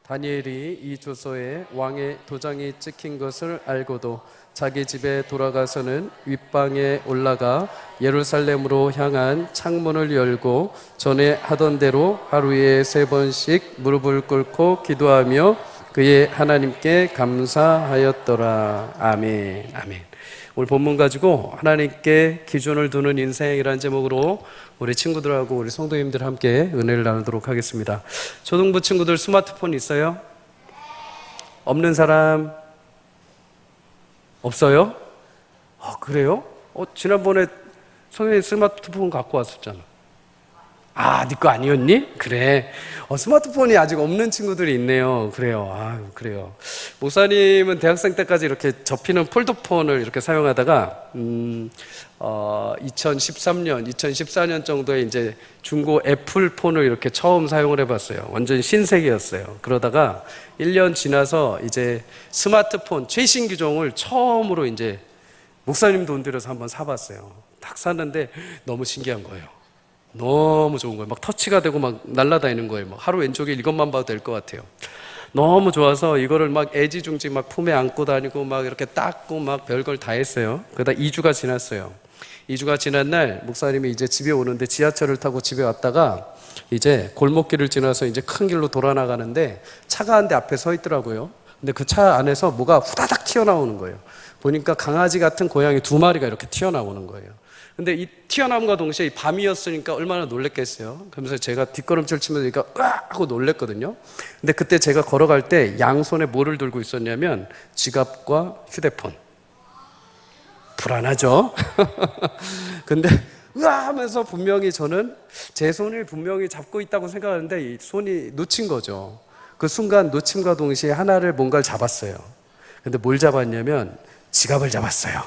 다니엘이 이 조서에 왕의 도장이 찍힌 것을 알고도 자기 집에 돌아가서는 윗방에 올라가 예루살렘으로 향한 창문을 열고 전에 하던 대로 하루에 3번씩 무릎을 꿇고 기도하며 그의 하나님께 감사하였더라. 아멘. 아멘. 오늘 본문 가지고 하나님께 기준을 두는 인생이라는 제목으로 우리 친구들하고 우리 성도님들 함께 은혜를 나누도록 하겠습니다. 초등부 친구들 스마트폰 있어요? 없는 사람 없어요? 그래요? 지난번에 선생님 스마트폰 갖고 왔었잖아. 네 거 아니었니? 그래. 스마트폰이 아직 없는 친구들이 있네요. 그래요. 그래요. 목사님은 대학생 때까지 이렇게 접히는 폴더폰을 이렇게 사용하다가, 2013년, 2014년 정도에 이제 중고 애플폰을 이렇게 처음 사용을 해봤어요. 완전 신세계였어요. 그러다가 1년 지나서 이제 스마트폰 최신 기종을 처음으로 이제 목사님 돈 들여서 한번 사봤어요. 딱 샀는데 너무 신기한 거예요. 너무 좋은 거예요. 막 터치가 되고 막 날아다니는 거예요. 막 하루 왼쪽에 이것만 봐도 될 것 같아요. 너무 좋아서 이거를 막 애지중지 막 품에 안고 다니고 막 이렇게 닦고 막 별걸 다 했어요. 그러다 2주가 지났어요. 2주가 지난 날 목사님이 이제 집에 오는데 지하철을 타고 집에 왔다가 이제 골목길을 지나서 이제 큰 길로 돌아 나가는데 차가 한 대 앞에 서 있더라고요. 근데 그 차 안에서 뭐가 후다닥 튀어나오는 거예요. 보니까 강아지 같은 고양이 2마리가 이렇게 튀어나오는 거예요. 근데 이 튀어나옴과 동시에 밤이었으니까 얼마나 놀랬겠어요. 그러면서 제가 뒷걸음질 치면서 그러니까 으악 하고 놀랬거든요. 근데 그때 제가 걸어갈 때 양손에 뭐를 들고 있었냐면 지갑과 휴대폰. 불안하죠? 근데 으아 하면서 분명히 저는 제 손을 분명히 잡고 있다고 생각하는데 이 손이 놓친 거죠. 그 순간 놓침과 동시에 하나를 뭔가를 잡았어요. 근데 뭘 잡았냐면 지갑을 잡았어요.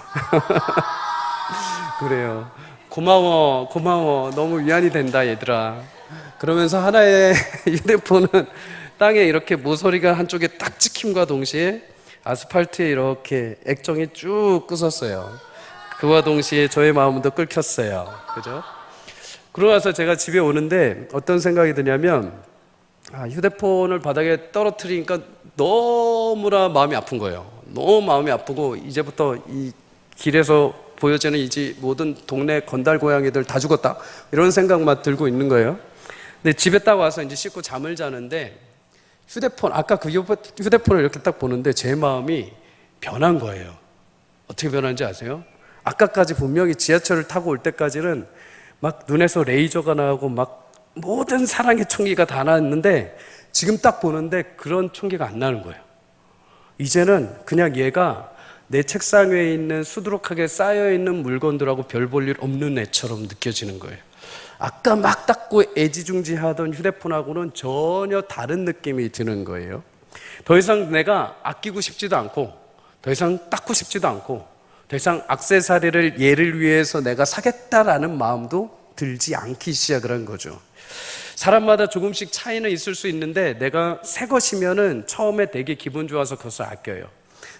그래요. 고마워. 너무 위안이 된다, 얘들아. 그러면서 하나의 휴대폰은 땅에 이렇게 모서리가 한쪽에 딱 찍힘과 동시에 아스팔트에 이렇게 액정이 쭉 끄섰어요. 그와 동시에 저의 마음도 끓겼어요. 그죠? 그러고 나서 제가 집에 오는데 어떤 생각이 드냐면, 휴대폰을 바닥에 떨어뜨리니까 너무나 마음이 아픈 거예요. 너무 마음이 아프고, 이제부터 이 길에서 보여지는 이제 모든 동네 건달 고양이들 다 죽었다. 이런 생각만 들고 있는 거예요. 근데 집에 딱 와서 이제 씻고 잠을 자는데 아까 그 휴대폰을 이렇게 딱 보는데 제 마음이 변한 거예요. 어떻게 변한지 아세요? 아까까지 분명히 지하철을 타고 올 때까지는 막 눈에서 레이저가 나오고 막 모든 사랑의 총기가 다 나왔는데 지금 딱 보는데 그런 총기가 안 나는 거예요. 이제는 그냥 얘가 내 책상 위에 있는 수두룩하게 쌓여있는 물건들하고 별 볼 일 없는 애처럼 느껴지는 거예요. 아까 막 닦고 애지중지하던 휴대폰하고는 전혀 다른 느낌이 드는 거예요. 더 이상 내가 아끼고 싶지도 않고 더 이상 닦고 싶지도 않고 더 이상 액세서리를 얘를 위해서 내가 사겠다라는 마음도 들지 않기 시작을 한 거죠. 사람마다 조금씩 차이는 있을 수 있는데 내가 새 것이면은 처음에 되게 기분 좋아서 그것을 아껴요.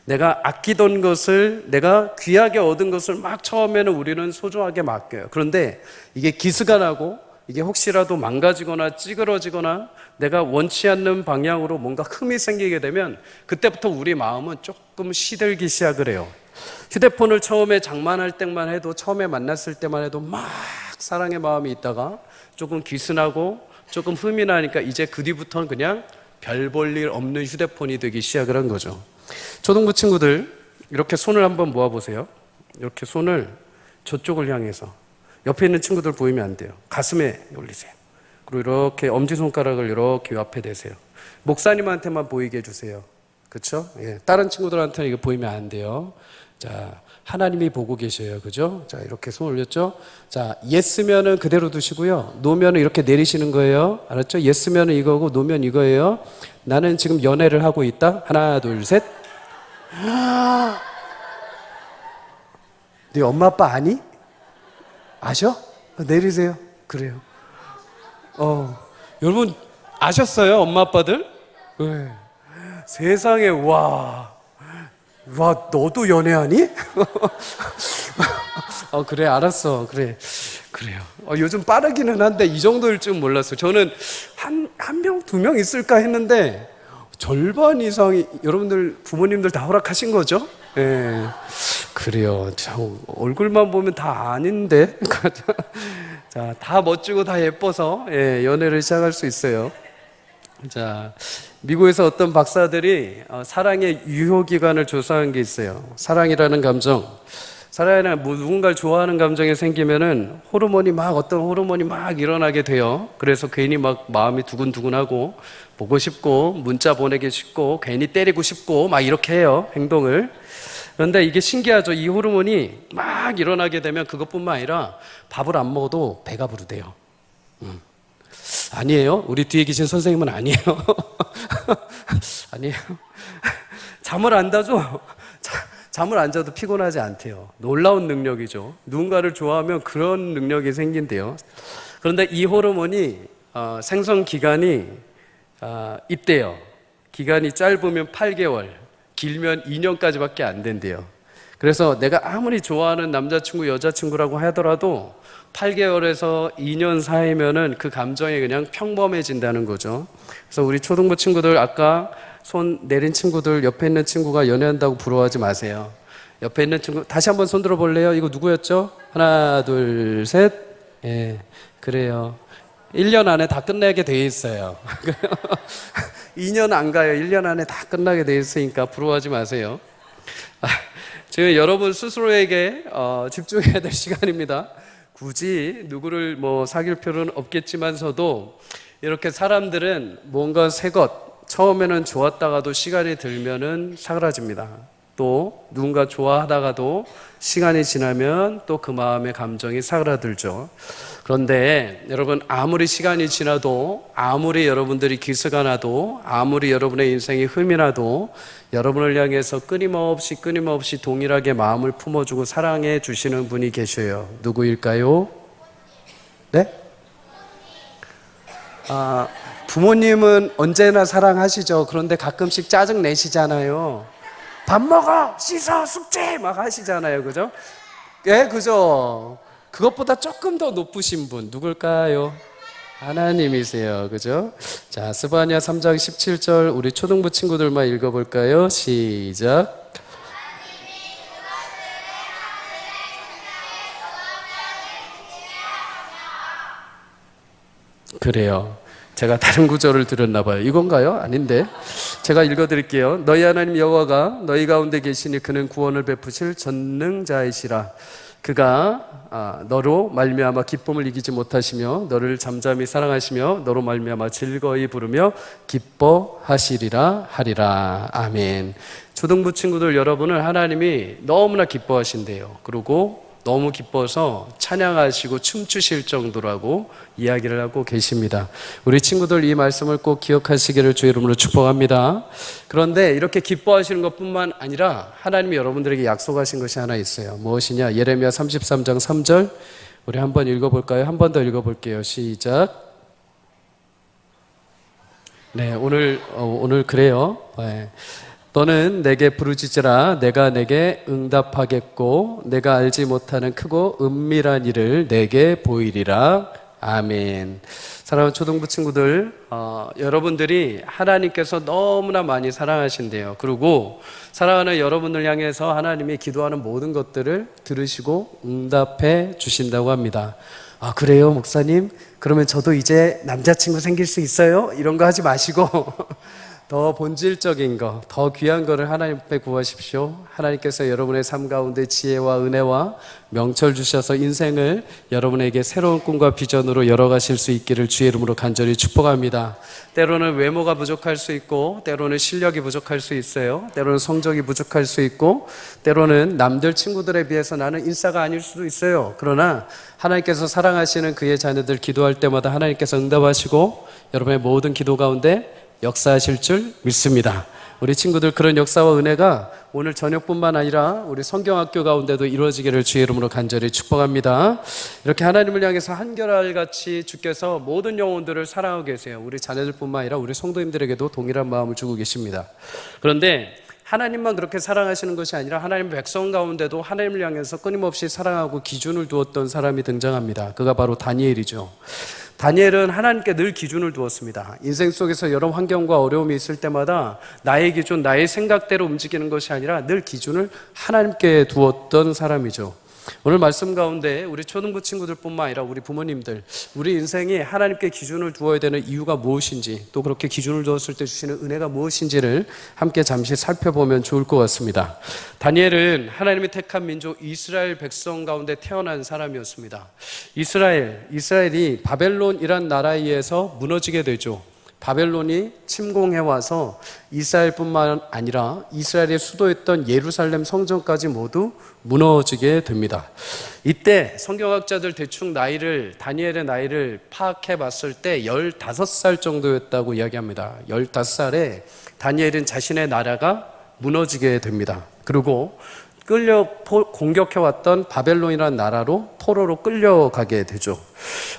내가 아끼던 것을, 내가 귀하게 얻은 것을 막 처음에는 우리는 소중하게 맡겨요. 그런데 이게 기스가 나고 이게 혹시라도 망가지거나 찌그러지거나 내가 원치 않는 방향으로 뭔가 흠이 생기게 되면 그때부터 우리 마음은 조금 시들기 시작을 해요. 휴대폰을 처음에 장만할 때만 해도, 처음에 만났을 때만 해도 막 사랑의 마음이 있다가 조금 기스나고 조금 흠이 나니까 이제 그 뒤부터는 그냥 별 볼 일 없는 휴대폰이 되기 시작을 한 거죠. 초등부 친구들 이렇게 손을 한번 모아보세요. 이렇게 손을 저쪽을 향해서, 옆에 있는 친구들 보이면 안 돼요. 가슴에 올리세요. 그리고 이렇게 엄지손가락을 이렇게 앞에 대세요. 목사님한테만 보이게 해주세요. 그렇죠? 예. 다른 친구들한테는 이거 보이면 안 돼요. 자, 하나님이 보고 계셔요. 그죠? 자, 이렇게 손 올렸죠? 자, 예스면은 그대로 두시고요. 노면은 이렇게 내리시는 거예요. 알았죠? 예스면은 이거고 노면 이거예요. 나는 지금 연애를 하고 있다. 하나, 둘, 셋. 네 엄마 아빠 아니? 아셔? 내리세요. 그래요. 여러분 아셨어요? 엄마 아빠들? 네. 세상에 와 너도 연애하니? 그래 알았어. 그래요. 요즘 빠르기는 한데 이 정도일 줄 몰랐어요. 저는 한 명, 2명 있을까 했는데 절반 이상이 여러분들 부모님들 다 허락하신 거죠? 예. 그래요. 참, 얼굴만 보면 다 아닌데. 자, 다 멋지고 다 예뻐서 예, 연애를 시작할 수 있어요. 자, 미국에서 어떤 박사들이 사랑의 유효기간을 조사한 게 있어요. 사랑이라는 감정, 사랑이나 누군가를 좋아하는 감정이 생기면은 어떤 호르몬이 막 일어나게 돼요. 그래서 괜히 막 마음이 두근두근하고 보고 싶고 문자 보내기 싶고 괜히 때리고 싶고 막 이렇게 해요, 행동을. 그런데 이게 신기하죠. 이 호르몬이 막 일어나게 되면 그것뿐만 아니라 밥을 안 먹어도 배가 부르대요. 아니에요? 우리 뒤에 계신 선생님은 아니에요? 아니에요? 잠을 안 자죠? 잠을 안 자도 피곤하지 않대요. 놀라운 능력이죠. 누군가를 좋아하면 그런 능력이 생긴대요. 그런데 이 호르몬이 생성 기간이 있대요. 기간이 짧으면 8개월, 길면 2년까지밖에 안 된대요. 그래서 내가 아무리 좋아하는 남자친구, 여자친구라고 하더라도 8개월에서 2년 사이면은 그 감정이 그냥 평범해진다는 거죠. 그래서 우리 초등부 친구들, 아까 손 내린 친구들, 옆에 있는 친구가 연애한다고 부러워하지 마세요. 옆에 있는 친구, 다시 한번 손 들어 볼래요? 이거 누구였죠? 하나, 둘, 셋. 예, 그래요. 1년 안에 다 끝나게 돼 있어요. 2년 안 가요. 1년 안에 다 끝나게 돼 있으니까 부러워하지 마세요. 지금 여러분 스스로에게 집중해야 될 시간입니다. 굳이 누구를 사귈 필요는 없겠지만서도 이렇게 사람들은 뭔가 새 것, 처음에는 좋았다가도 시간이 들면은 사그라집니다. 또 누군가 좋아하다가도 시간이 지나면 또 그 마음의 감정이 사그라들죠. 그런데 여러분, 아무리 시간이 지나도, 아무리 여러분들이 기스가 나도, 아무리 여러분의 인생이 흠이 나도 여러분을 향해서 끊임없이 동일하게 마음을 품어주고 사랑해 주시는 분이 계셔요. 누구일까요? 네? 부모님은 언제나 사랑하시죠. 그런데 가끔씩 짜증 내시잖아요. 밥 먹어! 씻어! 숙제! 막 하시잖아요. 그죠? 예, 그죠? 그것보다 조금 더 높으신 분 누굴까요? 하나님이세요. 그죠? 자, 스바냐 3장 17절 우리 초등부 친구들만 읽어볼까요? 시작. 그래요. 제가 다른 구절을 들었나 봐요. 이건가요? 아닌데. 제가 읽어드릴게요. 너희 하나님 여호와가 너희 가운데 계시니 그는 구원을 베푸실 전능자이시라. 그가 너로 말미암아 기쁨을 이기지 못하시며 너를 잠잠히 사랑하시며 너로 말미암아 즐거이 부르며 기뻐하시리라 하리라. 아멘. 초등부 친구들 여러분을 하나님이 너무나 기뻐하신대요. 그리고 너무 기뻐서 찬양하시고 춤추실 정도라고 이야기를 하고 계십니다. 우리 친구들 이 말씀을 꼭 기억하시기를 주의 이름으로 축복합니다. 그런데 이렇게 기뻐하시는 것뿐만 아니라 하나님이 여러분들에게 약속하신 것이 하나 있어요. 무엇이냐? 예레미야 33장 3절 우리 한번 읽어볼까요? 한 번 더 읽어볼게요. 시작. 네, 오늘 그래요. 네. 너는 내게 부르짖으라 내가 내게 응답하겠고 내가 알지 못하는 크고 은밀한 일을 내게 보이리라. 아멘. 사랑하는 초등부 친구들, 여러분들이 하나님께서 너무나 많이 사랑하신대요. 그리고 사랑하는 여러분을 향해서 하나님이 기도하는 모든 것들을 들으시고 응답해 주신다고 합니다. 아, 그래요, 목사님? 그러면 저도 이제 남자친구 생길 수 있어요? 이런 거 하지 마시고 더 본질적인 거, 더 귀한 거를 하나님 앞에 구하십시오. 하나님께서 여러분의 삶 가운데 지혜와 은혜와 명철 주셔서 인생을 여러분에게 새로운 꿈과 비전으로 열어가실 수 있기를 주의 이름으로 간절히 축복합니다. 때로는 외모가 부족할 수 있고 때로는 실력이 부족할 수 있어요. 때로는 성적이 부족할 수 있고 때로는 남들 친구들에 비해서 나는 인싸가 아닐 수도 있어요. 그러나 하나님께서 사랑하시는 그의 자녀들 기도할 때마다 하나님께서 응답하시고 여러분의 모든 기도 가운데 역사하실 줄 믿습니다. 우리 친구들 그런 역사와 은혜가 오늘 저녁뿐만 아니라 우리 성경학교 가운데도 이루어지기를 주의 이름으로 간절히 축복합니다. 이렇게 하나님을 향해서 한결알같이 주께서 모든 영혼들을 사랑하고 계세요. 우리 자녀들뿐만 아니라 우리 성도님들에게도 동일한 마음을 주고 계십니다. 그런데 하나님만 그렇게 사랑하시는 것이 아니라 하나님 백성 가운데도 하나님을 향해서 끊임없이 사랑하고 기준을 두었던 사람이 등장합니다. 그가 바로 다니엘이죠. 다니엘은 하나님께 늘 기준을 두었습니다. 인생 속에서 여러 환경과 어려움이 있을 때마다 나의 기준, 나의 생각대로 움직이는 것이 아니라 늘 기준을 하나님께 두었던 사람이죠. 오늘 말씀 가운데 우리 초등부 친구들뿐만 아니라 우리 부모님들, 우리 인생이 하나님께 기준을 두어야 되는 이유가 무엇인지, 또 그렇게 기준을 두었을 때 주시는 은혜가 무엇인지를 함께 잠시 살펴보면 좋을 것 같습니다. 다니엘은 하나님이 택한 민족 이스라엘 백성 가운데 태어난 사람이었습니다. 이스라엘이 바벨론이란 나라에 의해서 무너지게 되죠. 바벨론이 침공해와서 이스라엘뿐만 아니라 이스라엘의 수도였던 예루살렘 성전까지 모두 무너지게 됩니다. 이때 성경학자들 대충 다니엘의 나이를 파악해 봤을 때 15살 정도였다고 이야기합니다. 15살에 다니엘은 자신의 나라가 무너지게 됩니다. 그리고 공격해왔던 바벨론이라는 나라로 포로로 끌려가게 되죠.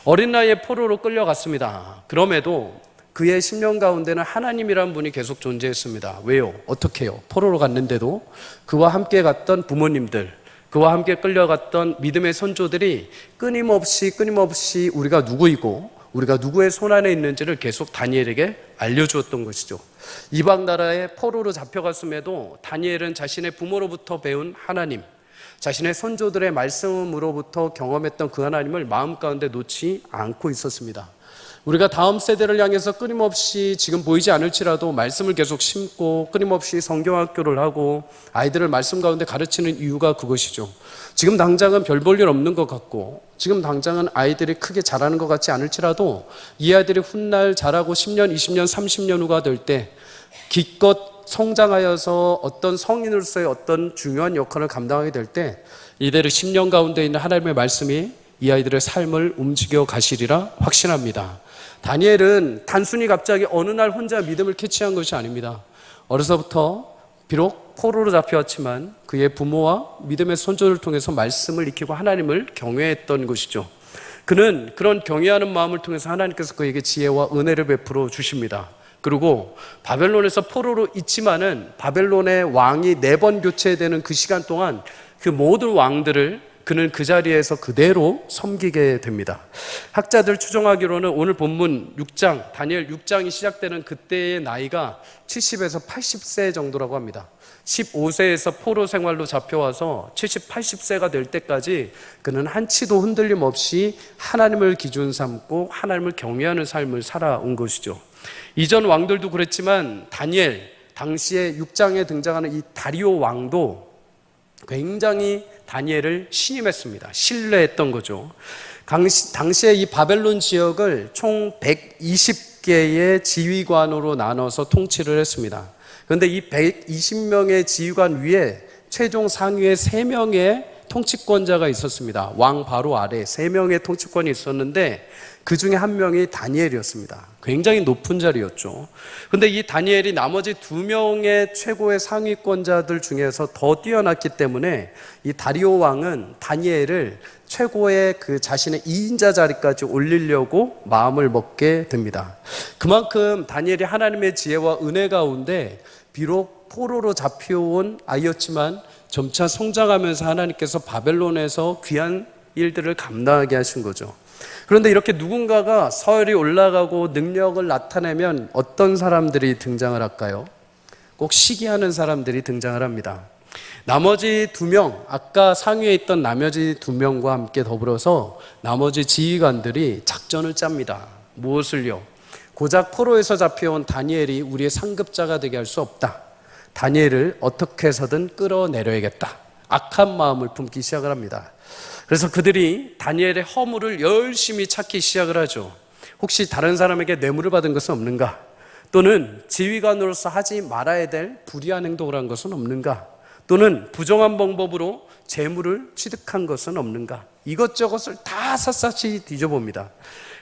어린 나이에 포로로 끌려갔습니다. 그럼에도 그의 10년 가운데는 하나님이란 분이 계속 존재했습니다. 왜요? 어떻게요? 포로로 갔는데도 그와 함께 갔던 부모님들, 그와 함께 끌려갔던 믿음의 선조들이 끊임없이 우리가 누구이고 우리가 누구의 손안에 있는지를 계속 다니엘에게 알려주었던 것이죠. 이방 나라에 포로로 잡혀갔음에도 다니엘은 자신의 부모로부터 배운 하나님, 자신의 선조들의 말씀으로부터 경험했던 그 하나님을 마음 가운데 놓지 않고 있었습니다. 우리가 다음 세대를 향해서 끊임없이 지금 보이지 않을지라도 말씀을 계속 심고 끊임없이 성경학교를 하고 아이들을 말씀 가운데 가르치는 이유가 그것이죠. 지금 당장은 별 볼 일 없는 것 같고 지금 당장은 아이들이 크게 자라는 것 같지 않을지라도 이 아이들이 훗날 자라고 10년, 20년, 30년 후가 될 때 기껏 성장하여서 어떤 성인으로서의 어떤 중요한 역할을 감당하게 될 때 이대로 10년 가운데 있는 하나님의 말씀이 이 아이들의 삶을 움직여 가시리라 확신합니다. 다니엘은 단순히 갑자기 어느 날 혼자 믿음을 캐치한 것이 아닙니다. 어려서부터 비록 포로로 잡혀왔지만 그의 부모와 믿음의 선조를 통해서 말씀을 익히고 하나님을 경외했던 것이죠. 그는 그런 경외하는 마음을 통해서 하나님께서 그에게 지혜와 은혜를 베풀어 주십니다. 그리고 바벨론에서 포로로 있지만은 바벨론의 왕이 4번 교체되는 그 시간 동안 그 모든 왕들을 그는 그 자리에서 그대로 섬기게 됩니다. 학자들 추정하기로는 오늘 본문 6장, 다니엘 6장이 시작되는 그때의 나이가 70에서 80세 정도라고 합니다. 15세에서 포로 생활로 잡혀와서 70, 80세가 될 때까지 그는 한치도 흔들림 없이 하나님을 기준 삼고 하나님을 경외하는 삶을 살아온 것이죠. 이전 왕들도 그랬지만 다니엘, 당시에 6장에 등장하는 이 다리오 왕도 굉장히 다니엘을 신임했습니다. 신뢰했던 거죠. 당시에 이 바벨론 지역을 총 120개의 지휘관으로 나눠서 통치를 했습니다. 그런데 이 120명의 지휘관 위에 최종 상위에 3명의 통치권자가 있었습니다. 왕 바로 아래 3명의 통치권이 있었는데 그 중에 한 명이 다니엘이었습니다. 굉장히 높은 자리였죠. 그런데 이 다니엘이 나머지 2명의 최고의 상위권자들 중에서 더 뛰어났기 때문에 이 다리오 왕은 다니엘을 최고의 그 자신의 2인자 자리까지 올리려고 마음을 먹게 됩니다. 그만큼 다니엘이 하나님의 지혜와 은혜 가운데 비록 포로로 잡혀온 아이였지만 점차 성장하면서 하나님께서 바벨론에서 귀한 일들을 감당하게 하신 거죠. 그런데 이렇게 누군가가 서열이 올라가고 능력을 나타내면 어떤 사람들이 등장을 할까요? 꼭 시기하는 사람들이 등장을 합니다. 나머지 2명, 아까 상위에 있던 나머지 2명과 함께 더불어서 나머지 지휘관들이 작전을 짭니다. 무엇을요? 고작 포로에서 잡혀온 다니엘이 우리의 상급자가 되게 할 수 없다. 다니엘을 어떻게 해서든 끌어내려야겠다. 악한 마음을 품기 시작을 합니다. 그래서 그들이 다니엘의 허물을 열심히 찾기 시작을 하죠. 혹시 다른 사람에게 뇌물을 받은 것은 없는가? 또는 지휘관으로서 하지 말아야 될 불의한 행동을 한 것은 없는가? 또는 부정한 방법으로 재물을 취득한 것은 없는가? 이것저것을 다 샅샅이 뒤져봅니다.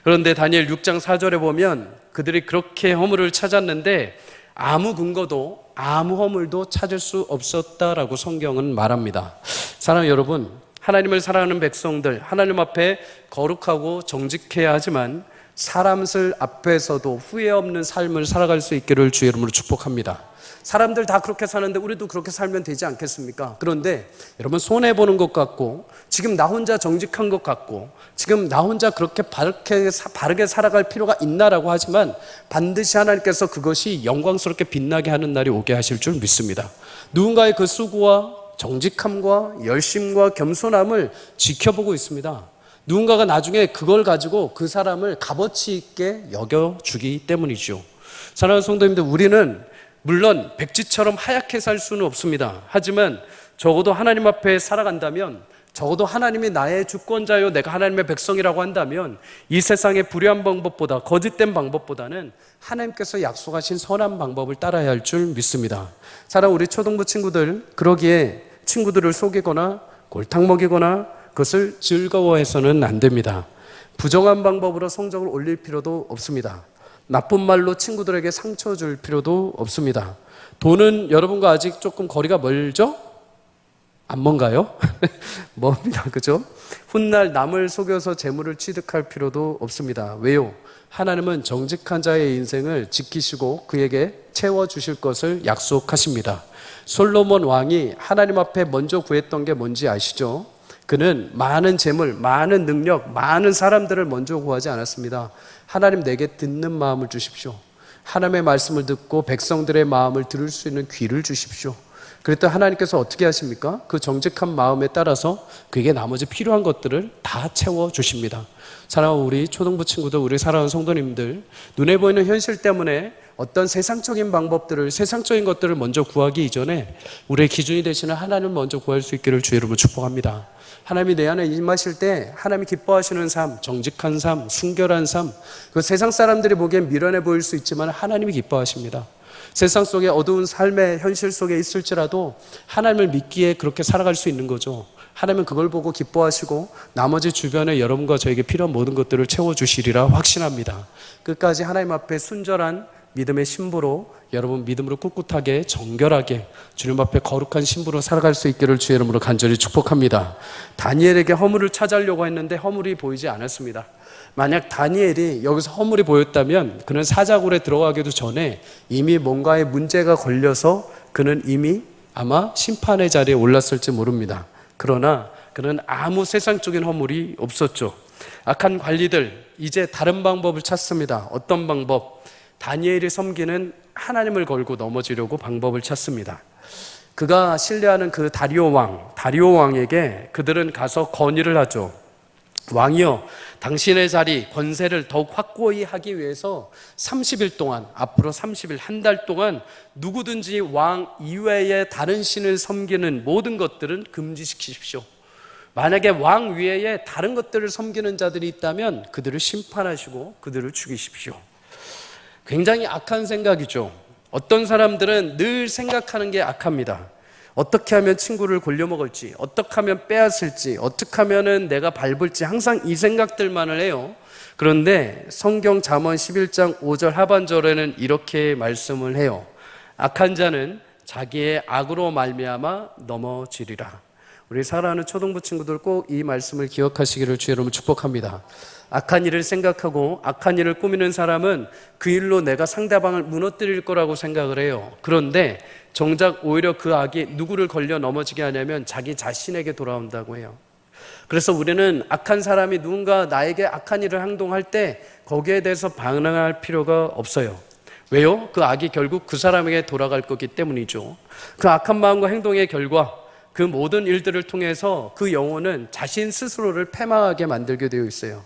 그런데 다니엘 6장 4절에 보면 그들이 그렇게 허물을 찾았는데 아무 근거도 아무 허물도 찾을 수 없었다라고 성경은 말합니다. 사랑하는 여러분, 하나님을 사랑하는 백성들, 하나님 앞에 거룩하고 정직해야 하지만 사람들 앞에서도 후회 없는 삶을 살아갈 수 있기를 주의 이름으로 축복합니다. 사람들 다 그렇게 사는데 우리도 그렇게 살면 되지 않겠습니까? 그런데 여러분, 손해보는 것 같고, 지금 나 혼자 정직한 것 같고, 지금 나 혼자 그렇게 바르게 살아갈 필요가 있나라고 하지만 반드시 하나님께서 그것이 영광스럽게 빛나게 하는 날이 오게 하실 줄 믿습니다. 누군가의 그 수고와 정직함과 열심과 겸손함을 지켜보고 있습니다. 누군가가 나중에 그걸 가지고 그 사람을 값어치 있게 여겨주기 때문이죠. 사랑하는 성도님들, 우리는 물론 백지처럼 하얗게 살 수는 없습니다. 하지만 적어도 하나님 앞에 살아간다면, 적어도 하나님이 나의 주권자요, 내가 하나님의 백성이라고 한다면, 이 세상의 불의한 방법보다, 거짓된 방법보다는 하나님께서 약속하신 선한 방법을 따라야 할 줄 믿습니다. 사랑하는 우리 초등부 친구들, 그러기에 친구들을 속이거나 골탕 먹이거나 그것을 즐거워해서는 안 됩니다. 부정한 방법으로 성적을 올릴 필요도 없습니다. 나쁜 말로 친구들에게 상처 줄 필요도 없습니다. 돈은 여러분과 아직 조금 거리가 멀죠? 안 먼가요? 멉니다. 그죠? 훗날 남을 속여서 재물을 취득할 필요도 없습니다. 왜요? 하나님은 정직한 자의 인생을 지키시고 그에게 채워주실 것을 약속하십니다. 솔로몬 왕이 하나님 앞에 먼저 구했던 게 뭔지 아시죠? 그는 많은 재물, 많은 능력, 많은 사람들을 먼저 구하지 않았습니다. 하나님, 내게 듣는 마음을 주십시오. 하나님의 말씀을 듣고 백성들의 마음을 들을 수 있는 귀를 주십시오. 그랬더니 하나님께서 어떻게 하십니까? 그 정직한 마음에 따라서 그에게 나머지 필요한 것들을 다 채워주십니다. 사랑하는 우리 초등부 친구들, 우리 사랑하는 성도님들, 눈에 보이는 현실 때문에 어떤 세상적인 방법들을, 세상적인 것들을 먼저 구하기 이전에 우리의 기준이 되시는 하나님을 먼저 구할 수 있기를 주의 이름으로 축복합니다. 하나님이 내 안에 임하실 때 하나님이 기뻐하시는 삶, 정직한 삶, 순결한 삶, 그 세상 사람들이 보기엔 미련해 보일 수 있지만 하나님이 기뻐하십니다. 세상 속에 어두운 삶의 현실 속에 있을지라도 하나님을 믿기에 그렇게 살아갈 수 있는 거죠. 하나님은 그걸 보고 기뻐하시고 나머지 주변에 여러분과 저에게 필요한 모든 것들을 채워주시리라 확신합니다. 끝까지 하나님 앞에 순절한 믿음의 신부로, 여러분 믿음으로 꿋꿋하게 정결하게 주님 앞에 거룩한 신부로 살아갈 수 있기를 주의 이름으로 간절히 축복합니다. 다니엘에게 허물을 찾으려고 했는데 허물이 보이지 않았습니다. 만약 다니엘이 여기서 허물이 보였다면 그는 사자굴에 들어가기도 전에 이미 뭔가에 문제가 걸려서 그는 이미 아마 심판의 자리에 올랐을지 모릅니다. 그러나 그는 아무 세상적인 허물이 없었죠. 악한 관리들, 이제 다른 방법을 찾습니다. 어떤 방법? 다니엘이 섬기는 하나님을 걸고 넘어지려고 방법을 찾습니다. 그가 신뢰하는 그 다리오 왕에게 그들은 가서 건의를 하죠. 왕이여, 당신의 자리, 권세를 더욱 확고히 하기 위해서 30일 동안, 앞으로 30일, 한 달 동안 누구든지 왕 이외에 다른 신을 섬기는 모든 것들은 금지시키십시오. 만약에 왕 위에 다른 것들을 섬기는 자들이 있다면 그들을 심판하시고 그들을 죽이십시오. 굉장히 악한 생각이죠. 어떤 사람들은 늘 생각하는 게 악합니다. 어떻게 하면 친구를 골려먹을지, 어떻게 하면 빼앗을지, 어떻게 하면 내가 밟을지 항상 이 생각들만을 해요. 그런데 성경 잠언 11장 5절 하반절에는 이렇게 말씀을 해요. 악한 자는 자기의 악으로 말미암아 넘어지리라. 우리 사랑하는 초등부 친구들 꼭 이 말씀을 기억하시기를 주의 이름으로 축복합니다. 악한 일을 생각하고 악한 일을 꾸미는 사람은 그 일로 내가 상대방을 무너뜨릴 거라고 생각을 해요. 그런데 정작 오히려 그 악이 누구를 걸려 넘어지게 하냐면 자기 자신에게 돌아온다고 해요. 그래서 우리는 악한 사람이 누군가 나에게 악한 일을 행동할 때 거기에 대해서 반응할 필요가 없어요. 왜요? 그 악이 결국 그 사람에게 돌아갈 거기 때문이죠. 그 악한 마음과 행동의 결과, 그 모든 일들을 통해서 그 영혼은 자신 스스로를 패망하게 만들게 되어 있어요.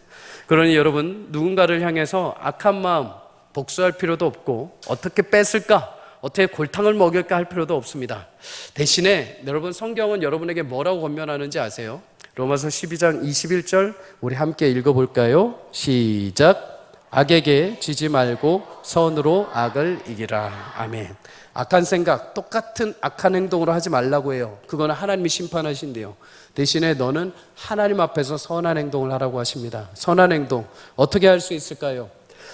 그러니 여러분, 누군가를 향해서 악한 마음 복수할 필요도 없고 어떻게 뺏을까, 어떻게 골탕을 먹일까 할 필요도 없습니다. 대신에 여러분, 성경은 여러분에게 뭐라고 권면하는지 아세요? 로마서 12장 21절 우리 함께 읽어볼까요? 시작. 악에게 지지 말고 선으로 악을 이기라. 아멘. 악한 생각, 똑같은 악한 행동으로 하지 말라고 해요. 그거는 하나님이 심판하신대요. 대신에 너는 하나님 앞에서 선한 행동을 하라고 하십니다. 선한 행동, 어떻게 할 수 있을까요?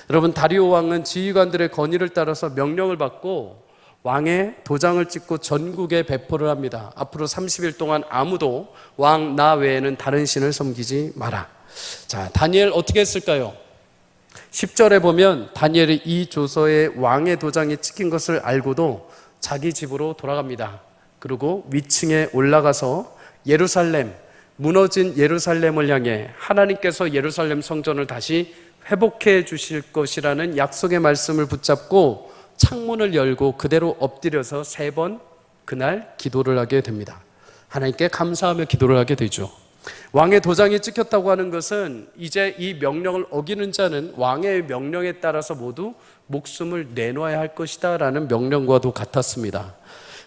여러분, 다리오 왕은 지휘관들의 건의를 따라서 명령을 받고 왕의 도장을 찍고 전국에 배포를 합니다. 앞으로 30일 동안 아무도 왕 나 외에는 다른 신을 섬기지 마라. 자, 다니엘 어떻게 했을까요? 10절에 보면 다니엘이 이 조서에 왕의 도장이 찍힌 것을 알고도 자기 집으로 돌아갑니다. 그리고 위층에 올라가서 예루살렘, 무너진 예루살렘을 향해 하나님께서 예루살렘 성전을 다시 회복해 주실 것이라는 약속의 말씀을 붙잡고 창문을 열고 그대로 엎드려서 3번 그날 기도를 하게 됩니다. 하나님께 감사하며 기도를 하게 되죠. 왕의 도장이 찍혔다고 하는 것은 이제 이 명령을 어기는 자는 왕의 명령에 따라서 모두 목숨을 내놓아야 할 것이다 라는 명령과도 같았습니다.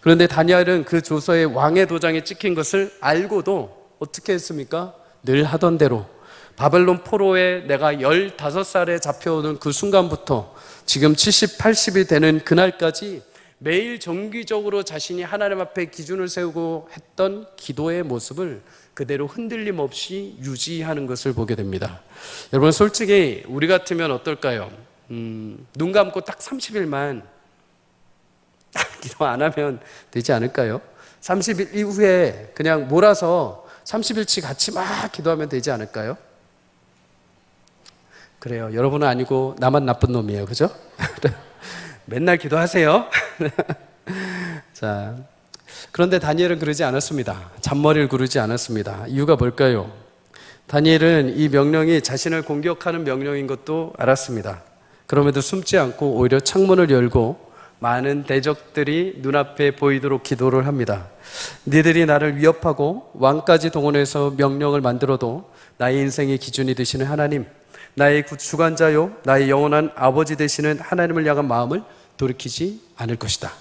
그런데 다니엘은 그 조서에 왕의 도장이 찍힌 것을 알고도 어떻게 했습니까? 늘 하던 대로 바벨론 포로에 내가 15살에 잡혀오는 그 순간부터 지금 70, 80이 되는 그날까지 매일 정기적으로 자신이 하나님 앞에 기준을 세우고 했던 기도의 모습을 그대로 흔들림 없이 유지하는 것을 보게 됩니다. 여러분, 솔직히 우리 같으면 어떨까요? 눈 감고 딱 30일만 기도 안 하면 되지 않을까요? 30일 이후에 그냥 몰아서 30일치 같이 막 기도하면 되지 않을까요? 그래요. 여러분은 아니고 나만 나쁜 놈이에요. 그죠? 맨날 기도하세요. 자, 그런데 다니엘은 그러지 않았습니다. 잔머리를 구르지 않았습니다. 이유가 뭘까요? 다니엘은 이 명령이 자신을 공격하는 명령인 것도 알았습니다. 그럼에도 숨지 않고 오히려 창문을 열고 많은 대적들이 눈앞에 보이도록 기도를 합니다. 니들이 나를 위협하고 왕까지 동원해서 명령을 만들어도 나의 인생의 기준이 되시는 하나님, 나의 주관자요 나의 영원한 아버지 되시는 하나님을 향한 마음을 돌이키지 않을 것이다.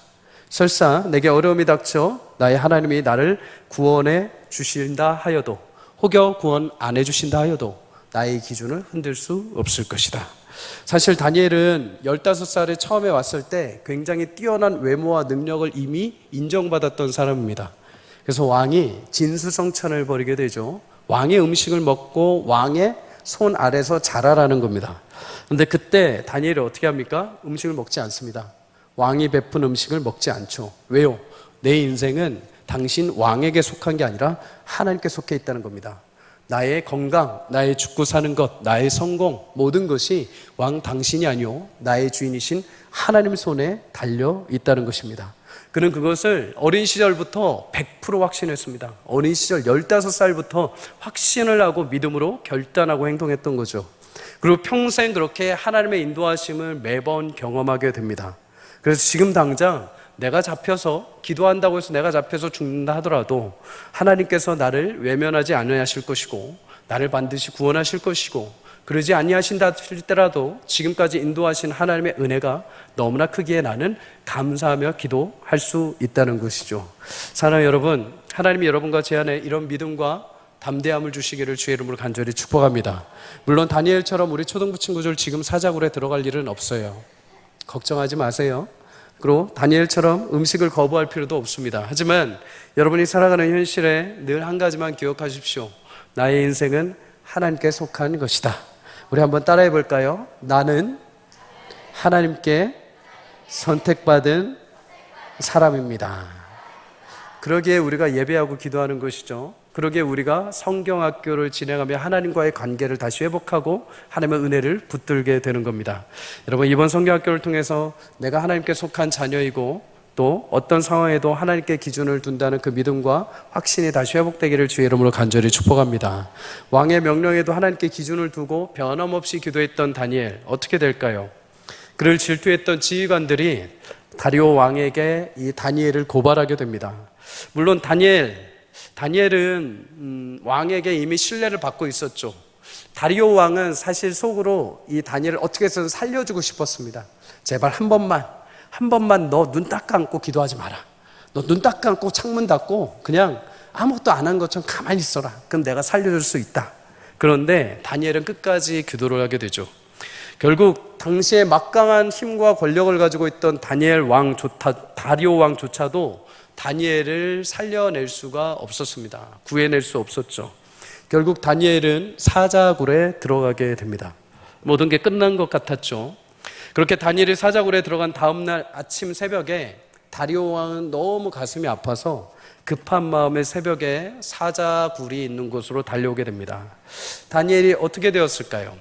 설사 내게 어려움이 닥쳐 나의 하나님이 나를 구원해 주신다 하여도, 혹여 구원 안 해주신다 하여도 나의 기준을 흔들 수 없을 것이다. 사실 다니엘은 15살에 처음에 왔을 때 굉장히 뛰어난 외모와 능력을 이미 인정받았던 사람입니다. 그래서 왕이 진수성찬을 벌이게 되죠. 왕의 음식을 먹고 왕의 손 아래서 자라라는 겁니다. 그런데 그때 다니엘이 어떻게 합니까? 음식을 먹지 않습니다. 왕이 베푼 음식을 먹지 않죠. 왜요? 내 인생은 당신 왕에게 속한 게 아니라 하나님께 속해 있다는 겁니다. 나의 건강, 나의 죽고 사는 것, 나의 성공, 모든 것이 왕 당신이 아니오 나의 주인이신 하나님 손에 달려 있다는 것입니다. 그는 그것을 어린 시절부터 100% 확신했습니다. 어린 시절 15살부터 확신을 하고 믿음으로 결단하고 행동했던 거죠. 그리고 평생 그렇게 하나님의 인도하심을 매번 경험하게 됩니다. 그래서 지금 당장 내가 잡혀서 기도한다고 해서 내가 잡혀서 죽는다 하더라도 하나님께서 나를 외면하지 않으실 것이고 나를 반드시 구원하실 것이고, 그러지 아니하신다 할지라도 지금까지 인도하신 하나님의 은혜가 너무나 크기에 나는 감사하며 기도할 수 있다는 것이죠. 사랑하는 여러분, 하나님이 여러분과 제 안에 이런 믿음과 담대함을 주시기를 주의 이름으로 간절히 축복합니다. 물론 다니엘처럼 우리 초등부 친구들 지금 사자굴에 들어갈 일은 없어요. 걱정하지 마세요. 그리고 다니엘처럼 음식을 거부할 필요도 없습니다. 하지만 여러분이 살아가는 현실에 늘 한 가지만 기억하십시오. 나의 인생은 하나님께 속한 것이다. 우리 한번 따라해 볼까요? 나는 하나님께 선택받은 사람입니다. 그러기에 우리가 예배하고 기도하는 것이죠. 그러기에 우리가 성경학교를 진행하며 하나님과의 관계를 다시 회복하고 하나님의 은혜를 붙들게 되는 겁니다. 여러분, 이번 성경학교를 통해서 내가 하나님께 속한 자녀이고 또 어떤 상황에도 하나님께 기준을 둔다는 그 믿음과 확신이 다시 회복되기를 주의 이름으로 간절히 축복합니다. 왕의 명령에도 하나님께 기준을 두고 변함없이 기도했던 다니엘, 어떻게 될까요? 그를 질투했던 지휘관들이 다리오 왕에게 이 다니엘을 고발하게 됩니다. 물론 다니엘은 왕에게 이미 신뢰를 받고 있었죠. 다리오 왕은 사실 속으로 이 다니엘을 어떻게 해서든 살려주고 싶었습니다. 제발 한 번만 너 눈 딱 감고 기도하지 마라. 너 눈 딱 감고 창문 닫고 그냥 아무것도 안 한 것처럼 가만히 있어라. 그럼 내가 살려줄 수 있다. 그런데 다니엘은 끝까지 기도를 하게 되죠. 결국 당시에 막강한 힘과 권력을 가지고 있던 다리오 왕조차도 다니엘을 살려낼 수가 없었습니다. 구해낼 수 없었죠. 결국 다니엘은 사자굴에 들어가게 됩니다. 모든 게 끝난 것 같았죠. 그렇게 다니엘이 사자굴에 들어간 다음날 아침 새벽에 다리오 왕은 너무 가슴이 아파서 급한 마음에 새벽에 사자굴이 있는 곳으로 달려오게 됩니다. 다니엘이 어떻게 되었을까요?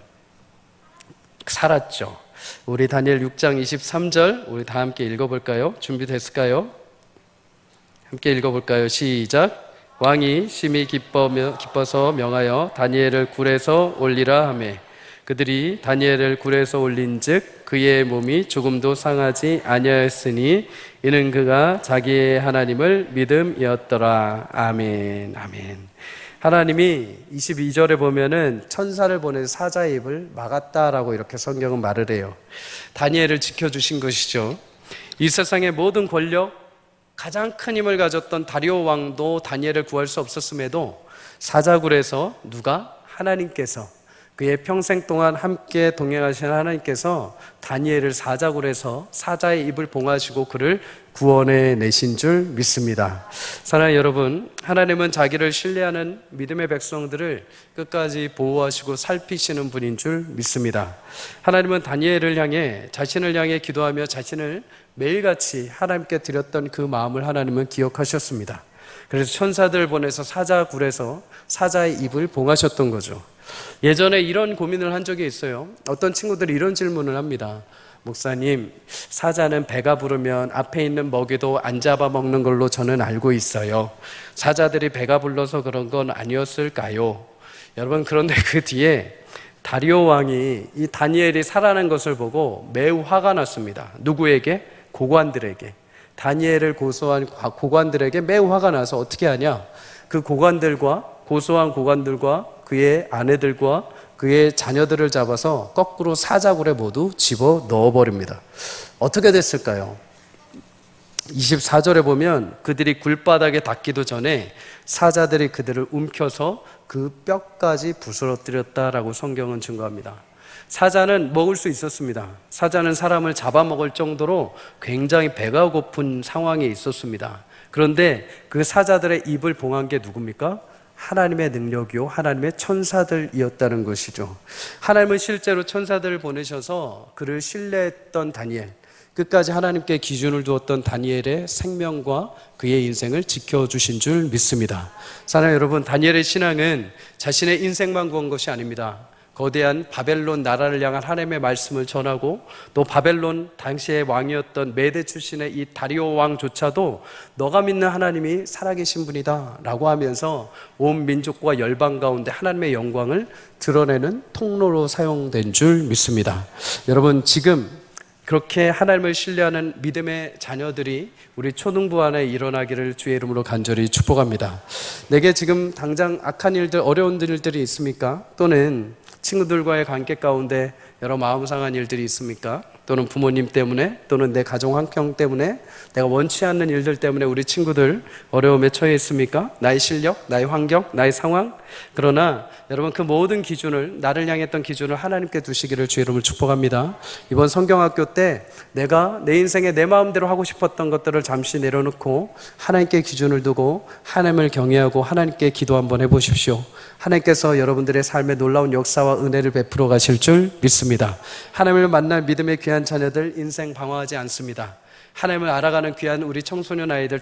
살았죠. 우리 다니엘 6장 23절 우리 다 함께 읽어볼까요? 준비됐을까요? 함께 읽어볼까요? 시작. 왕이 심히 기뻐서 명하여 다니엘을 굴에서 올리라 하매 그들이 다니엘을 굴에서 올린즉 그의 몸이 조금도 상하지 아니하였으니 이는 그가 자기의 하나님을 믿음이었더라. 아멘. 아멘. 하나님이 22절에 보면은 천사를 보내서 사자의 입을 막았다라고 이렇게 성경은 말을 해요. 다니엘을 지켜주신 것이죠. 이 세상의 모든 권력, 가장 큰 힘을 가졌던 다리오 왕도 다니엘을 구할 수 없었음에도 사자굴에서 누가? 하나님께서, 그의 평생 동안 함께 동행하신 하나님께서 다니엘을 사자굴에서 사자의 입을 봉하시고 그를 구원해 내신 줄 믿습니다. 사랑하는 여러분, 하나님은 자기를 신뢰하는 믿음의 백성들을 끝까지 보호하시고 살피시는 분인 줄 믿습니다. 하나님은 다니엘을 향해, 자신을 향해 기도하며 자신을 매일같이 하나님께 드렸던 그 마음을 하나님은 기억하셨습니다. 그래서 천사들 보내서 사자굴에서 사자의 입을 봉하셨던 거죠. 예전에 이런 고민을 한 적이 있어요. 어떤 친구들이 이런 질문을 합니다. 목사님, 사자는 배가 부르면 앞에 있는 먹이도 안 잡아먹는 걸로 저는 알고 있어요. 사자들이 배가 불러서 그런 건 아니었을까요? 여러분, 그런데 그 뒤에 다리오 왕이 이 다니엘이 살아난 것을 보고 매우 화가 났습니다. 누구에게? 고관들에게. 다니엘을 고소한 고관들에게 매우 화가 나서 어떻게 하냐? 그 고관들과, 고소한 고관들과 그의 아내들과 그의 자녀들을 잡아서 거꾸로 사자굴에 모두 집어 넣어버립니다. 어떻게 됐을까요? 24절에 보면 그들이 굴바닥에 닿기도 전에 사자들이 그들을 움켜서 그 뼈까지 부스러뜨렸다라고 성경은 증거합니다. 사자는 먹을 수 있었습니다. 사자는 사람을 잡아먹을 정도로 굉장히 배가 고픈 상황에 있었습니다. 그런데 그 사자들의 입을 봉한 게 누굽니까? 하나님의 능력이요, 하나님의 천사들이었다는 것이죠. 하나님은 실제로 천사들을 보내셔서 그를 신뢰했던 다니엘, 끝까지 하나님께 기준을 두었던 다니엘의 생명과 그의 인생을 지켜주신 줄 믿습니다. 사랑하는 여러분, 다니엘의 신앙은 자신의 인생만 구한 것이 아닙니다. 거대한 바벨론 나라를 향한 하나님의 말씀을 전하고, 또 바벨론 당시의 왕이었던 메대 출신의 이 다리오 왕조차도 너가 믿는 하나님이 살아계신 분이다 라고 하면서 온 민족과 열방 가운데 하나님의 영광을 드러내는 통로로 사용된 줄 믿습니다. 여러분, 지금 그렇게 하나님을 신뢰하는 믿음의 자녀들이 우리 초등부 안에 일어나기를 주의 이름으로 간절히 축복합니다. 내게 지금 당장 악한 일들, 어려운 일들이 있습니까? 또는 친구들과의 관계 가운데 여러 마음 상한 일들이 있습니까? 또는 부모님 때문에, 또는 내 가정 환경 때문에, 내가 원치 않는 일들 때문에 우리 친구들 어려움에 처해 있습니까? 나의 실력, 나의 환경, 나의 상황. 그러나 여러분, 그 모든 기준을, 나를 향했던 기준을 하나님께 두시기를 주의 이름으로 축복합니다. 이번 성경학교 때 내가 내 인생에 내 마음대로 하고 싶었던 것들을 잠시 내려놓고 하나님께 기준을 두고 하나님을 경외하고 하나님께 기도 한번 해보십시오. 하나님께서 여러분들의 삶에 놀라운 역사와 은혜를 베풀어 가실 줄 믿습니다. 하나님을 만날 믿음의 귀한 자녀들 인생 방황하지 않습니다. 하나님을 알아가는 귀한 우리 청소년 아이들,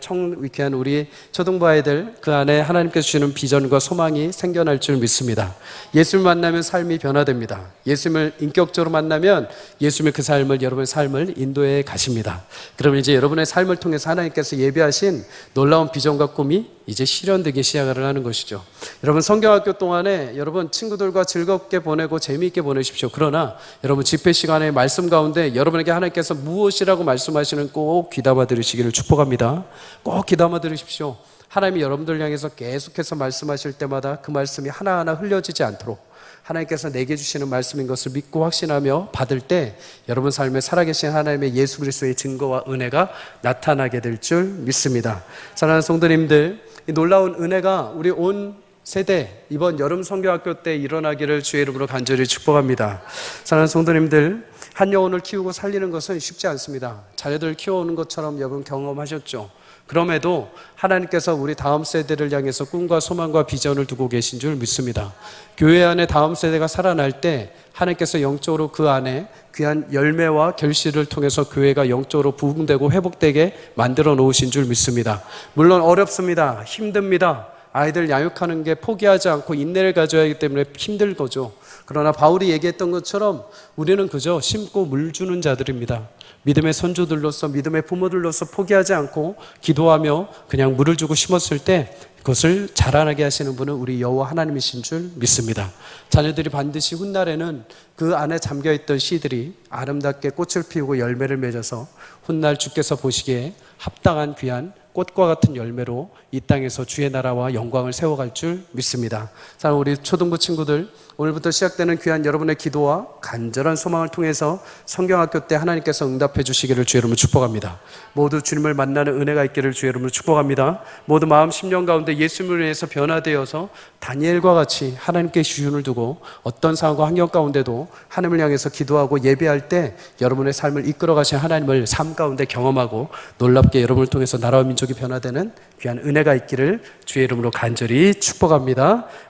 귀한 우리 초등부 아이들, 그 안에 하나님께서 주시는 비전과 소망이 생겨날 줄 믿습니다. 예수를 만나면 삶이 변화됩니다. 예수님을 인격적으로 만나면 예수님의 그 삶을, 여러분의 삶을 인도해 가십니다. 그러면 이제 여러분의 삶을 통해서 하나님께서 예비하신 놀라운 비전과 꿈이 이제 실현되기 시작을 하는 것이죠. 여러분, 성경학교 동안에 여러분 친구들과 즐겁게 보내고 재미있게 보내십시오. 그러나 여러분 집회 시간에 말씀 가운데 여러분에게 하나님께서 무엇이라고 말씀하시는 꼭 귀담아 들으시기를 축복합니다. 꼭 귀담아 들으십시오. 하나님이 여러분들 향해서 계속해서 말씀하실 때마다 그 말씀이 하나하나 흘려지지 않도록 하나님께서 내게 주시는 말씀인 것을 믿고 확신하며 받을 때 여러분 삶에 살아계신 하나님의 예수 그리스도의 증거와 은혜가 나타나게 될 줄 믿습니다. 사랑하는 성도님들, 이 놀라운 은혜가 우리 온 세대 이번 여름 성경학교 때 일어나기를 주의 이름으로 간절히 축복합니다. 사랑하는 성도님들, 한 영혼을 키우고 살리는 것은 쉽지 않습니다. 자녀들 키워오는 것처럼 여러분 경험하셨죠. 그럼에도 하나님께서 우리 다음 세대를 향해서 꿈과 소망과 비전을 두고 계신 줄 믿습니다. 교회 안에 다음 세대가 살아날 때 하나님께서 영적으로 그 안에 귀한 열매와 결실을 통해서 교회가 영적으로 부흥되고 회복되게 만들어 놓으신 줄 믿습니다. 물론 어렵습니다. 힘듭니다. 아이들 양육하는 게 포기하지 않고 인내를 가져야 하기 때문에 힘들 거죠. 그러나 바울이 얘기했던 것처럼 우리는 그저 심고 물 주는 자들입니다. 믿음의 선조들로서, 믿음의 부모들로서 포기하지 않고 기도하며 그냥 물을 주고 심었을 때 그것을 자라나게 하시는 분은 우리 여호와 하나님이신 줄 믿습니다. 자녀들이 반드시 훗날에는 그 안에 잠겨있던 씨들이 아름답게 꽃을 피우고 열매를 맺어서 훗날 주께서 보시기에 합당한 귀한 꽃과 같은 열매로 이 땅에서 주의 나라와 영광을 세워갈 줄 믿습니다. 자, 우리 초등부 친구들, 오늘부터 시작되는 귀한 여러분의 기도와 간절한 소망을 통해서 성경학교 때 하나님께서 응답해 주시기를 주의 이름으로 축복합니다. 모두 주님을 만나는 은혜가 있기를 주의 이름으로 축복합니다. 모두 마음 심령 가운데 예수님을 위해서 변화되어서 다니엘과 같이 하나님께 기준을 두고 어떤 상황과 환경 가운데도 하나님을 향해서 기도하고 예배할 때 여러분의 삶을 이끌어 가신 하나님을 삶 가운데 경험하고 놀랍게 여러분을 통해서 나라와 민족이 변화되는 귀한 은혜가 있기를 주의 이름으로 간절히 축복합니다.